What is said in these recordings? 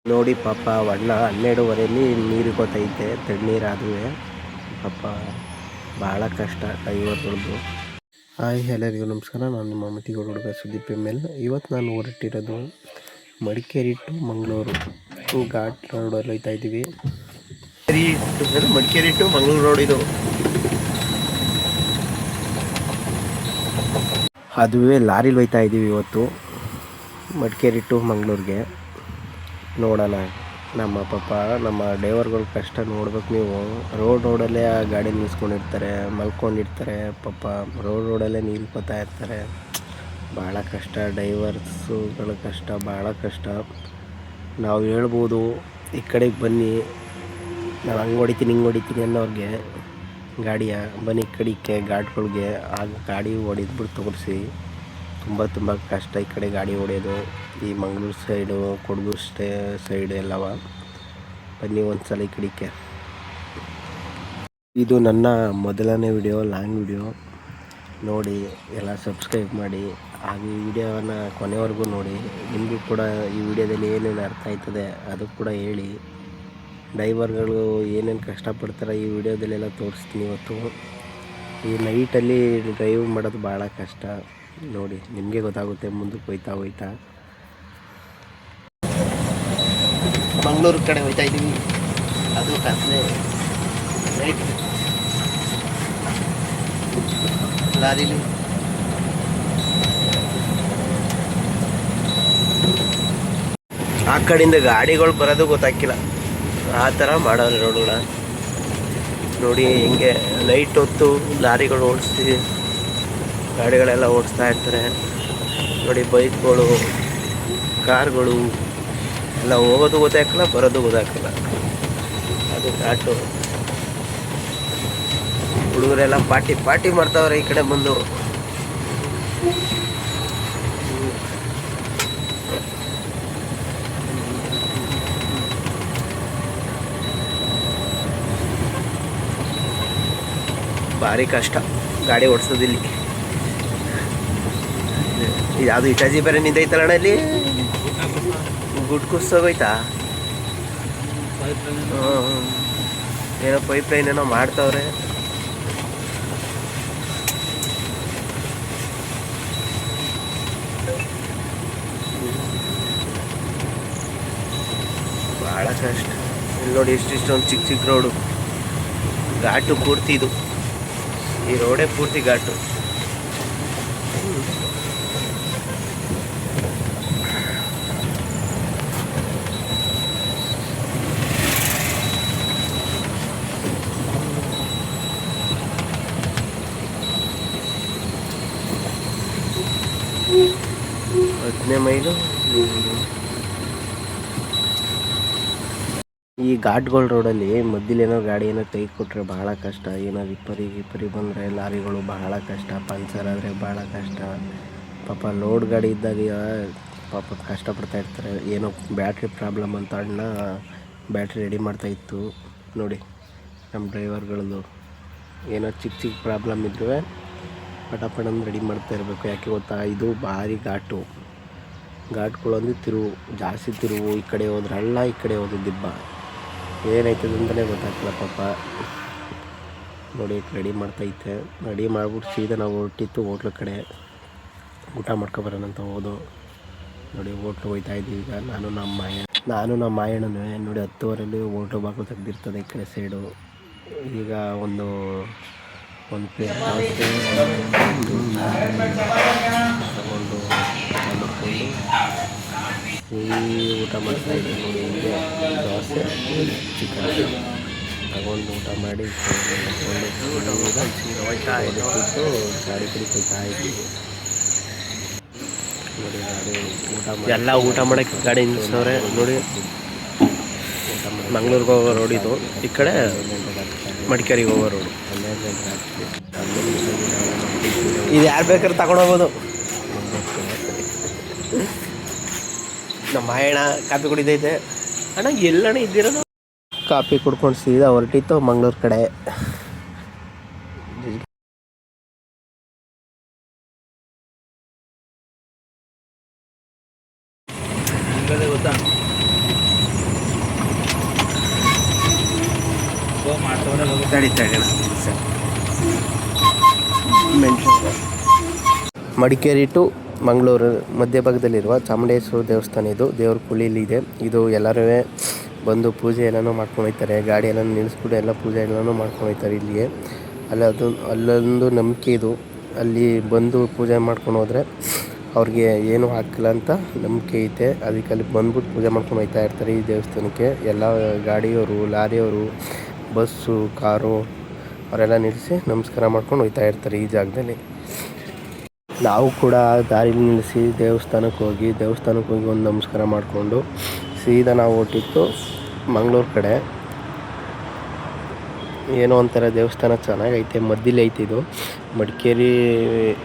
ನೋಡಿ ಪಾಪ ಅಣ್ಣ 12:30 ನೀರು ಗೊತ್ತೈತೆ ತಣ್ಣೀರಾದ್ರೂ ಪಾಪ ಭಾಳ ಕಷ್ಟ ಡ್ರೈವರ್ಗಳದ್ದು. ಹಾಯ್ ಎಲ್ಲರಿಗೂ ನಮಸ್ಕಾರ. ನಾನು ನಿಮ್ಮ ಮತಿಗಳು ಹುಡುಗ ಸುದೀಪ್ ಎಮ್.ಎಲ್. ಇವತ್ತು ನಾನು ಹೊರಟಿರೋದು ಮಡಿಕೇರಿ ಟು ಮಂಗಳೂರು ಘಾಟ್ ರೋಡಲ್ಲಿ ಹೋಗ್ತಾ ಇದ್ದೀವಿ. ಮಡಿಕೇರಿ ಟು ಮಂಗಳೂರು ರೋಡ್ ಇದು. ಅದುವೇ ಲಾರಿಲಿ ಹೋಗ್ತಾ ಇದ್ದೀವಿ ಇವತ್ತು ಮಡಿಕೇರಿ ಟು ಮಂಗಳೂರಿಗೆ. ನೋಡೋಣ ನಮ್ಮ ಪಾಪ ನಮ್ಮ ಡ್ರೈವರ್ಗಳ ಕಷ್ಟ ನೋಡ್ಬೇಕು ನೀವು. ರೋಡಲ್ಲೇ ಆ ಗಾಡಿ ನಿಲ್ಸ್ಕೊಂಡಿರ್ತಾರೆ, ಮಲ್ಕೊಂಡಿರ್ತಾರೆ ಪಾಪ. ರೋಡಲ್ಲೇ ನಿಲ್ಕೋತಾ ಇರ್ತಾರೆ. ಭಾಳ ಕಷ್ಟ ಡ್ರೈವರ್ಸುಗಳ ಕಷ್ಟ, ಭಾಳ ಕಷ್ಟ. ನಾವು ಹೇಳ್ಬೋದು ಈ ಕಡೆಗೆ ಬನ್ನಿ, ನಾನು ಹಂಗೆ ಹೊಡಿತೀನಿ ಹಿಂಗೆ ಹೊಡಿತೀನಿ ಅನ್ನೋರಿಗೆ ಗಾಡಿಯ ಬನ್ನಿ ಈ ಕಡೆಗೆ ಘಾಟ್ಗಳಿಗೆ ಆಗ ಗಾಡಿ ಹೊಡೆದ್ಬಿಟ್ಟು ತೋರಿಸಿ. ತುಂಬ ಕಷ್ಟ ಈ ಕಡೆ ಗಾಡಿ ಹೊಡೆಯೋದು. ಈ ಮಂಗಳೂರು ಸೈಡು, ಕೊಡಗು ಸೈಡ್ ಎಲ್ಲವ ಬನ್ನಿ ಒಂದ್ಸಲ ಈ ಕಡೆಗೆ. ಇದು ನನ್ನ ಮೊದಲನೇ ವಿಡಿಯೋ, ಲಾಂಗ್ ವಿಡಿಯೋ ನೋಡಿ. ಎಲ್ಲ ಸಬ್ಸ್ಕ್ರೈಬ್ ಮಾಡಿ, ಹಾಗೆ ಈ ವಿಡಿಯೋನ ಕೊನೆವರೆಗೂ ನೋಡಿ. ನಿಮಗೂ ಕೂಡ ಈ ವಿಡಿಯೋದಲ್ಲಿ ಏನೇನು ಅರ್ಥ ಆಯ್ತದೆ ಅದು ಕೂಡ ಹೇಳಿ. ಡ್ರೈವರ್ಗಳು ಏನೇನು ಕಷ್ಟಪಡ್ತಾರೆ ಈ ವಿಡಿಯೋದಲ್ಲೆಲ್ಲ ತೋರಿಸ್ತೀನಿ ಇವತ್ತು. ಈ ನೈಟಲ್ಲಿ ಡ್ರೈವ್ ಮಾಡೋದು ಭಾಳ ಕಷ್ಟ ನೋಡಿ, ನಿಮಗೆ ಗೊತ್ತಾಗುತ್ತೆ ಮುಂದಕ್ಕೆ ಹೋಯ್ತಾ. ಮಂಗಳೂರು ಕಡೆ ಹೋಗ್ತಾ ಇದ್ದೀವಿ. ಅದು ಕತ್ಲೆ ನೈಟ್ ಲಾರಿಲಿ. ಆ ಕಡೆಯಿಂದ ಗಾಡಿಗಳು ಬರೋದು ಗೊತ್ತಾಗಿಲ್ಲ, ಆ ಥರ ಮಾಡೋದು ರೋಡುಗಳ ನೋಡಿ. ಹಿಂಗೆ ನೈಟ್ ಹೊತ್ತು ಲಾರಿಗಳು ಓಡಿಸಿ ಗಾಡಿಗಳೆಲ್ಲ ಓಡಿಸ್ತಾ ಇರ್ತಾರೆ ನೋಡಿ. ಬೈಕ್ಗಳು, ಕಾರ್ಗಳು ಎಲ್ಲ ಹೋಗೋದು ಗೊತ್ತಾಗಲ್ಲ, ಬರೋದು ಗೊತ್ತಾಗಲ್ಲ. ಅದು ಘಾಟು. ಹುಡುಗರೆಲ್ಲ ಪಾರ್ಟಿ ಮಾಡ್ತಾವ್ರೆ ಈ ಕಡೆ ಬಂದು. ಭಾರಿ ಕಷ್ಟ ಗಾಡಿ ಓಡಿಸೋದಿಲ್ಲಿ. ಯಾವುದು ಇಟಾಜಿ ಬೇರೆ ನಿಂತೈತಲ್ಲ ಅಣ್ಣ ಇಲ್ಲಿ, ಗುಡ್ ಕುಸ್ಸೋಗೋಯ್ತಾ. ಏನೋ ಪೈಪ್ ಲೈನ್ ಏನೋ ಮಾಡ್ತಾವ್ರೆ. ಭಾಳ ಕಷ್ಟ. ಇಲ್ಲಿ ನೋಡಿ ಇಷ್ಟೊಂದು ಚಿಕ್ಕ ರೋಡು. ಘಾಟು ಪೂರ್ತಿ ಇದು, ಈ ರೋಡೇ ಪೂರ್ತಿ ಘಾಟು. ಮೈಲು ಈ ಘಾಟ್ಗಳ ರೋಡಲ್ಲಿ ಮಧ್ಯಲೇನೋ ಗಾಡಿ ಏನೋ ಕೈ ಕೊಟ್ಟರೆ ಭಾಳ ಕಷ್ಟ. ಏನೋ ರಿಪರಿ ಬಂದರೆ ಲಾರಿಗಳು ಭಾಳ ಕಷ್ಟ. ಪಂಚರ್ ಆದರೆ ಭಾಳ ಕಷ್ಟ. ಪಾಪ ಲೋಡ್ ಗಾಡಿ ಇದ್ದಾಗ ಪಾಪ ಕಷ್ಟಪಡ್ತಾ ಇರ್ತಾರೆ. ಏನೋ ಬ್ಯಾಟ್ರಿ ಪ್ರಾಬ್ಲಮ್ ಅಂತ ಅಣ್ಣ ಬ್ಯಾಟ್ರಿ ರೆಡಿ ಮಾಡ್ತಾಯಿತ್ತು ನೋಡಿ. ನಮ್ಮ ಡ್ರೈವರ್ಗಳದ್ದು ಏನೋ ಚಿಕ್ಕ ಪ್ರಾಬ್ಲಮ್ ಇದ್ರೂ ಪಟಾಪಟಂದು ರೆಡಿ ಮಾಡ್ತಾ ಇರಬೇಕು. ಯಾಕೆ ಗೊತ್ತಾ, ಇದು ಭಾರಿ ಘಾಟ್ಗಳಂದು ಜಾಸ್ತಿ ತಿರುವು. ಈ ಕಡೆ ಹೋದ್ರೆ ಹಳ್ಳ, ಈ ಕಡೆ ಹೋದ್ರೆ ದಿಬ್ಬ. ಏನಾಯ್ತದೆ ಅಂತಲೇ ಗೊತ್ತಾಗ್ತಿಲ್ಲ ಪಾಪ. ನೋಡಿ ರೆಡಿ ಮಾಡ್ತೈತೆ. ರೆಡಿ ಮಾಡ್ಬಿಟ್ಟು ಸೀದಾ ನಾವು ಹೊರಟಿತ್ತು ಹೋಟ್ಲು ಕಡೆ ಊಟ ಮಾಡ್ಕೊಬರೋಣಂತ ಹೋದು ನೋಡಿ. ಹೋಟ್ಲು ಹೋಗ್ತಾ ಇದ್ದೀವಿ ಈಗ. ನಾನು ನಮ್ಮ ಮಾಯಣ್ಣನೂ ನೋಡಿ. 10:30 ಹೋಟ್ಲು ಬಾಗಿಲು ತೆಗ್ದಿರ್ತದೆ ಈ ಕಡೆ ಸೈಡು. ಈಗ ಒಂದು ಪ್ಲೇಟ್ ದೋಸೆ ತಗೊಂಡು ಊಟ ಮಾಡ್ತಾಯಿದ್ದೆ ನೋಡಿ. ಹಿಂಗೆ ದೋಸೆ ಚಿಕನ್ ತಗೊಂಡು ಊಟ ಮಾಡಿ ಗಾಡಿ ಕಡೆ ಕೊಯ್ತಾ ಇದ್ದೀವಿ ನೋಡಿ. ಎಲ್ಲ ಊಟ ಮಾಡೋಕ್ಕೆ ಗಾಡಿ ನಿಲ್ಲಿಸೋರೆ ನೋಡಿ. ಮಂಗಳೂರಿಗೆ ಹೋಗೋ ರೋಡ್ ಇದು. ಈ ಕಡೆ ಮಡಿಕೇರಿಗೆ ಹೋಗೋ ರೋಡು. ಇದು ಯಾರು ಬೇಕಾದ್ರೆ ತಗೊಂಡು ಹೋಗ್ಬೋದು. ನಮ್ಮ ಮಾಯಣ್ಣ ಕಾಫಿ ಕುಡಿದೈತೆ. ಅಣ್ಣ ಎಲ್ಲಣ್ಣ ಇದ್ದಿರೋದು? ಕಾಫಿ ಕುಡ್ಕೊಂಡು ಸೀದಾ ಹೊರಟಿತ್ತು ಮಂಗಳೂರು ಕಡೆ. ಗೊತ್ತಾ ತಡಿ ತಡಿ ಸರ್. ಮಡಿಕೇರಿ ಟು ಮಂಗಳೂರು ಮಧ್ಯಭಾಗದಲ್ಲಿರುವ ಚಾಮುಂಡೇಶ್ವರಿ ದೇವಸ್ಥಾನ ಇದು. ದೇವ್ರ ಕುಳಿಲಿದೆ. ಇದು ಎಲ್ಲರೂ ಬಂದು ಪೂಜೆ ಎಲ್ಲನೂ ಮಾಡ್ಕೊಂಡು ಹೋಗ್ತಾರೆ. ಗಾಡಿ ಎಲ್ಲ ನಿಲ್ಲಿಸ್ಬಿಟ್ಟು ಎಲ್ಲ ಪೂಜೆ ಎಲ್ಲನೂ ಮಾಡ್ಕೊಂಡು ಹೋಗ್ತಾರೆ ಇಲ್ಲಿಗೆ. ಅಲ್ಲೊಂದು ನಂಬಿಕೆ ಇದು. ಅಲ್ಲಿ ಬಂದು ಪೂಜೆ ಮಾಡ್ಕೊಂಡು ಹೋದರೆ ಅವ್ರಿಗೆ ಏನೂ ಹಾಕಿಲ್ಲ ಅಂತ ನಂಬಿಕೆ ಐತೆ. ಅದಕ್ಕೆ ಅಲ್ಲಿ ಬಂದ್ಬಿಟ್ಟು ಪೂಜೆ ಮಾಡ್ಕೊಂಡು ಹೋಗ್ತಾ ಇರ್ತಾರೆ ಈ ದೇವಸ್ಥಾನಕ್ಕೆ. ಎಲ್ಲ ಗಾಡಿಯವರು, ಲಾರಿಯವರು, ಬಸ್ಸು, ಕಾರು ಅವರೆಲ್ಲ ನಿಲ್ಲಿಸಿ ನಮಸ್ಕಾರ ಮಾಡ್ಕೊಂಡು ಹೋಗ್ತಾ ಇರ್ತಾರೆ ಈ ಜಾಗದಲ್ಲಿ. ನಾವು ಕೂಡ ದಾರಿಲಿ ನಿಲ್ಲಿಸಿ ದೇವಸ್ಥಾನಕ್ಕೆ ಹೋಗಿ ಒಂದು ನಮಸ್ಕಾರ ಮಾಡಿಕೊಂಡು ಸೀದಾ ನಾವು ಹೊರಟಿತ್ತು ಮಂಗಳೂರು ಕಡೆ. ಏನೋ ಒಂಥರ ದೇವಸ್ಥಾನ ಚೆನ್ನಾಗೈತೆ. ಮಧ್ಯದಲ್ಲಿ ಐತೆ ಇದು. ಮಡಿಕೇರಿ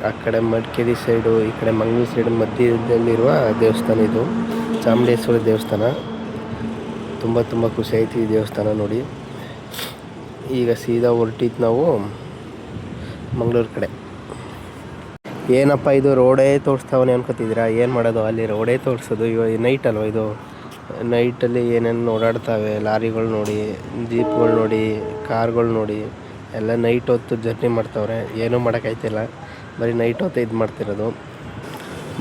ಆ ಕಡೆ ಮಡಿಕೇರಿ ಸೈಡು, ಈ ಕಡೆ ಮಂಗಳೂರು ಸೈಡ್ ಮಧ್ಯದಲ್ಲಿರುವ ದೇವಸ್ಥಾನ ಇದು. ಚಾಮುಂಡೇಶ್ವರಿ ದೇವಸ್ಥಾನ. ತುಂಬ ಖುಷಿ ಆಯ್ತು ಈ ದೇವಸ್ಥಾನ ನೋಡಿ. ಈಗ ಸೀದಾ ಹೊರಟಿದ್ದು ನಾವು ಮಂಗಳೂರು ಕಡೆ. ಏನಪ್ಪ ಇದು ರೋಡೇ ತೋರಿಸ್ತಾವನೆ ಅನ್ಕೋತಿದ್ದೀರಾ? ಏನು ಮಾಡೋದು, ಅಲ್ಲಿ ರೋಡೇ ತೋರಿಸೋದು. ಇವಾಗ ನೈಟ್ ಅಲ್ವ ಇದು. ನೈಟಲ್ಲಿ ಏನೇನು ಓಡಾಡ್ತಾವೆ, ಲಾರಿಗಳು ನೋಡಿ, ಜೀಪ್ಗಳು ನೋಡಿ, ಕಾರ್ಗಳು ನೋಡಿ, ಎಲ್ಲ ನೈಟ್ ಹೊತ್ತು ಜರ್ನಿ ಮಾಡ್ತಾವ್ರೆ. ಏನೂ ಮಾಡೋಕ್ಕಾಯ್ತಿಲ್ಲ, ಬರೀ ನೈಟ್ ಹೊತ್ತು ಇದು ಮಾಡ್ತಿರೋದು.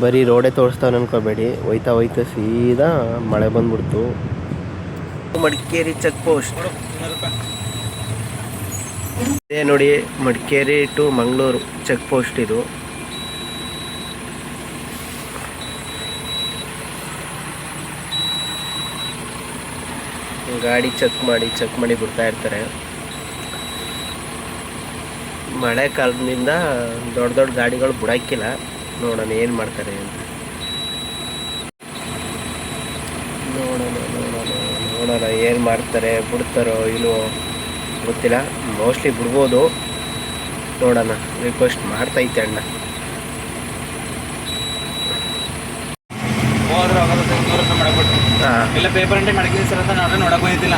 ಬರೀ ರೋಡೇ ತೋರಿಸ್ತಾವನೆ ಅನ್ಕೋಬೇಡಿ. ಹೋಯ್ತಾ ಸೀದಾ ಮಳೆ ಬಂದ್ಬಿಡ್ತು. ಮಡಿಕೇರಿ ಚೆಕ್ ಪೋಸ್ಟ್ ಇದೇ ನೋಡಿ. Madikeri to Mangaluru check post ಇದು. ಗಾಡಿ ಚೆಕ್ ಮಾಡಿ ಬಿಡ್ತಾ ಇರ್ತಾರೆ. ಮಳೆ ಕಾಲದಿಂದ ದೊಡ್ಡ ಗಾಡಿಗಳು ಬಿಡೋಕ್ಕಿಲ್ಲ. ನೋಡೋಣ ಏನು ಮಾಡ್ತಾರೆ ಅಂತ. ನೋಡೋಣ ಏನು ಮಾಡ್ತಾರೆ, ಬಿಡ್ತಾರೋ ಇಲ್ವೋ ಗೊತ್ತಿಲ್ಲ. ಮೋಸ್ಟ್ಲಿ ಬಿಡ್ಬೋದು. ನೋಡೋಣ, ರಿಕ್ವೆಸ್ಟ್ ಮಾಡ್ತೈತೆ ಅಣ್ಣ. ಇಲ್ಲ ಪೇಪರ್ ಎಂಟ್ರಿ ಮಾಡಿದ್ದೀನಿ ಸರ್ ಅಂತ ನೋಡಕ್ ಹೋಯ್ತಿಲ್ಲ.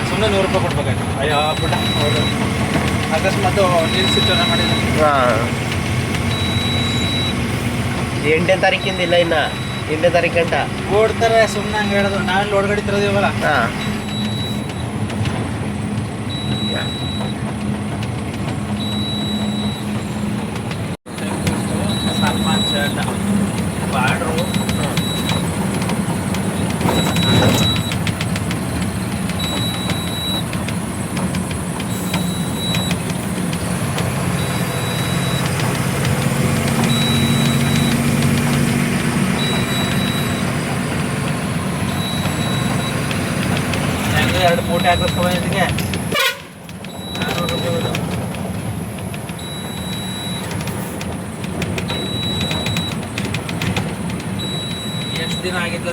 ಸುಮ್ಮನೆ 100 ರೂಪಾಯಿ ಕೊಡ್ಬೇಕಾಯ್ತು. ಅಯ್ಯೋ ಪುಟ ಹೌದು ಅಕಸ್ಮಾತ್ ನಿಲ್ಸಿಟ್ಟು ಮಾಡಿದ್ದೀನಿ. 8ನೇ ತಾರೀಕಿಂದ ಇಲ್ಲ, ಇನ್ನು 8ನೇ ತಾರೀಕು ಗಂಟ ಓಡ್ತಾರೆ. ಸುಮ್ಮನೆ ಹಂಗೆ ಹೇಳೋದು. ನಾವೆಲ್ಲ ಲೋಡ್ ಗಾಡಿ ತರೋದು ಇವಾಗ. ಬಾಡ್ರು ಎರಡು ಮೂಟೆ ಹಾಕಿಸ್ಕೊಂಡು ಇದಕ್ಕೆ 400 ರೂಪಾಯಿ. ಎಷ್ಟು ದಿನ ಆಗಿಲ್ಲ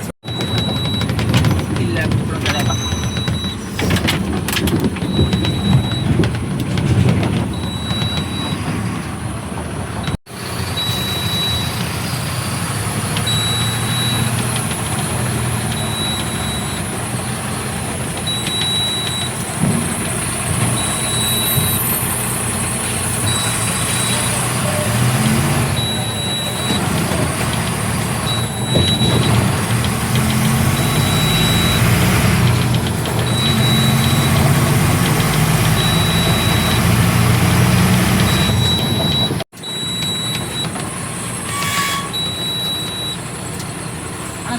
ಇಲ್ಲ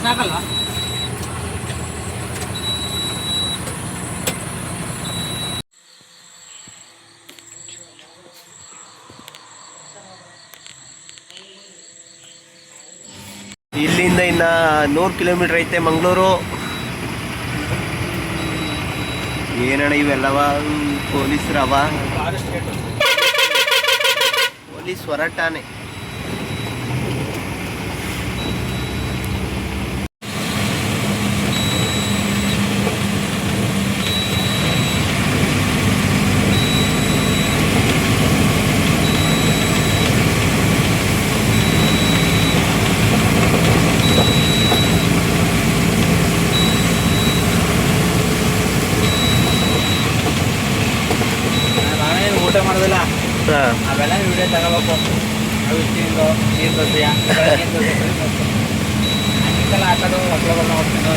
ಸಾಕಲ್ಲ. ಇಲ್ಲಿಂದ ಇನ್ನು 100 ಕಿಲೋಮೀಟ್ರ್ ಐತೆ ಮಂಗಳೂರು. ಏನಣ್ಣ ಇವೆಲ್ಲವ ಪೊಲೀಸರವ, ಪೊಲೀಸ್ ಹೊರಟಾನೆ. ಊಟ ಮಾಡೋದಿಲ್ಲ, ಅವೆಲ್ಲ ವಿಡಿಯೋ ತಗೋಬೇಕು. ಅವು ತಿಂದು ನೀರು ದೋಸೆಯ ನೀರು ದೋಸೆ ಹಂಗೆಲ್ಲ ಹಾಕೋದು ಮಕ್ಕಳುಗಳನ್ನ ನೋಡ್ತೀನಿ.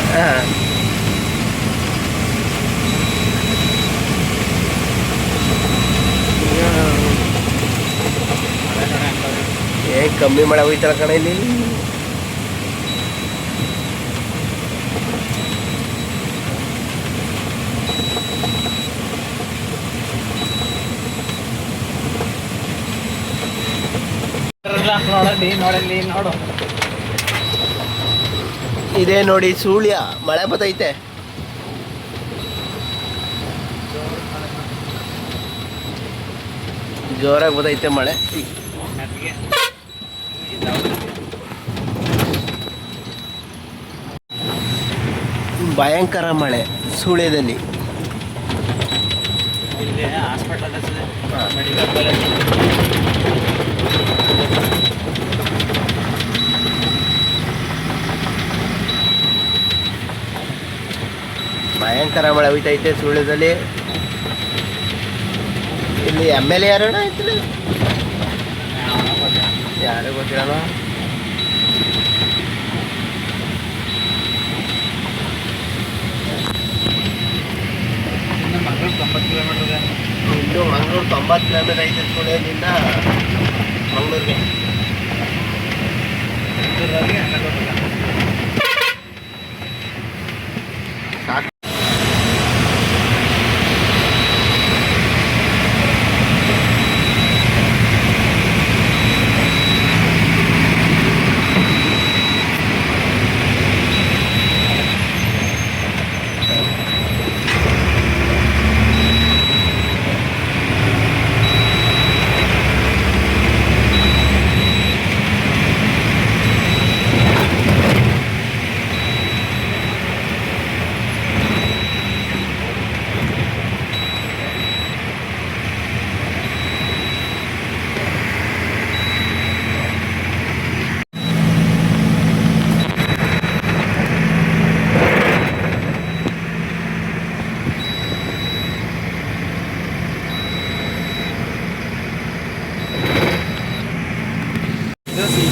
ಕಮ್ಮಿ ಮಳೆ ಹೋಯ್ತಲ್ಲ ಕಣ ಇಲ್ಲಿ. ನೋಡಲ್ಲಿ ನೋಡು, ಇದೇ ನೋಡಿ ಸೂಳ್ಯ ಮಳೆ ಬತ್ತೈತೆ. ಜೋರಾಗಿ ಬತ್ತೈತೆ ಮಳೆ. ಭಯಂಕರ ಮಳೆ ಸೂಳ್ಯದಲ್ಲಿ. ಇಲ್ಲಿ ಹಾಸ್ಪಿಟಲ್ ಮೆಡಿಕಲ್ ಕಾಲೇಜ್ ಭಯಂಕರ ಮಳೆ ಹೋಯ್ತೈತೆ ಸುಳ್ಯದಲ್ಲಿ. ಇಲ್ಲಿ ಎಮ್ ಎಲ್ ಎ ಯಾರಣ್ಣ ಆಯ್ತು, ಯಾರು ಗೊತ್ತಿರಲ್ಲ. ಮಂಗಳೂರು 90 ಕಿಲೋಮೀಟರ್ ಇದೆ. ಇನ್ನು ಮಂಗಳೂರು 90 ಕಿಲೋಮೀಟರ್ ಐತೆ ಸುಳ್ಯದಿಂದ ಮಂಗಳೂರಿಗೆ. ಸಾಕು.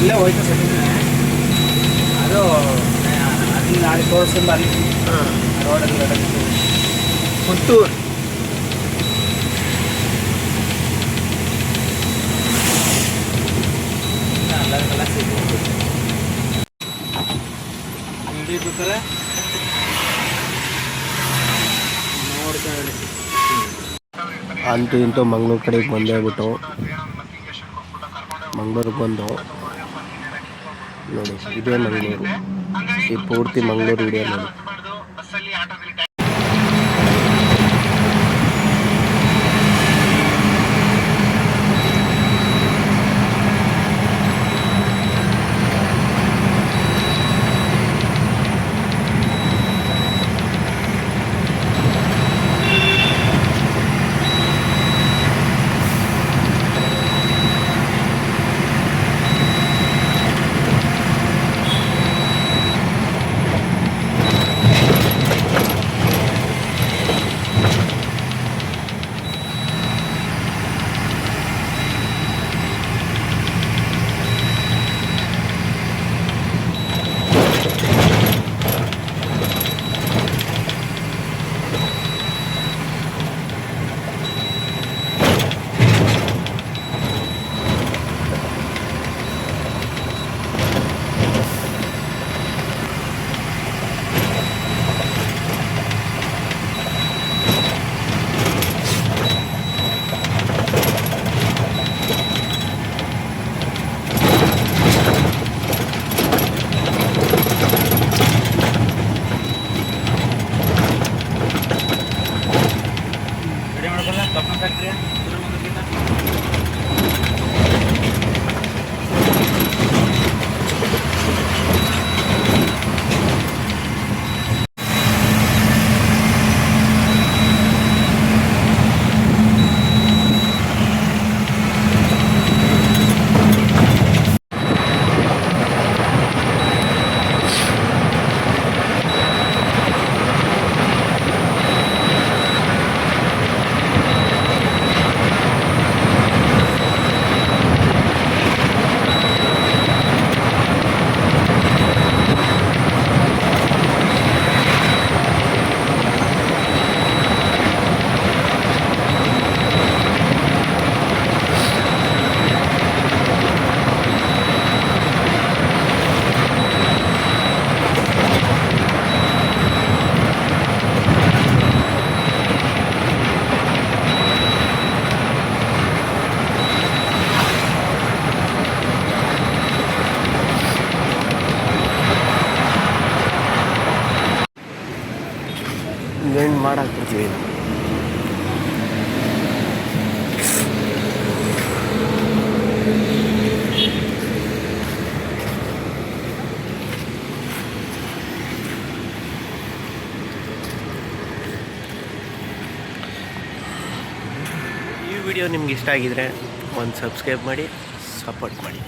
ಇಲ್ಲೇ ಹೋಯ್ತು ಸರ್. ಅದು ಅಲ್ಲಿ ನಾಳೆ ತೋರಿಸ್ಕೊಂಡು ಅಲ್ಲಿ ರೋಡಲ್ಲಿ ಪುತ್ತೂರು ಅಲ್ಲೆಲ್ಲ ಹಿಡಿಬೇಕಾರೆ ನೋಡ್ಕೊಳ್ಳಿ. ಅಂತೂ ಇಂತೂ ಮಂಗ್ಳೂರು ಕಡೆಗೆ ಬಂದೇ ಬಿಟ್ಟು ಮಂಗ್ಳೂರಿಗೆ ಬಂದು ನೋಡಿ, ಇದೇ ಮಂಗಳೂರು. ಈ ಪೂರ್ತಿ ಮಂಗಳೂರು ವಿಡಿಯೋ ನೋಡಿ. ಎಂಡ್ ಮಾಡಾಕ್ಬಿಡ್ತೀವಿ. ಈ ವಿಡಿಯೋ ನಿಮ್ಗೆ ಇಷ್ಟ ಆಗಿದರೆ ಒಂದು ಸಬ್ಸ್ಕ್ರೈಬ್ ಮಾಡಿ, ಸಪೋರ್ಟ್ ಮಾಡಿ.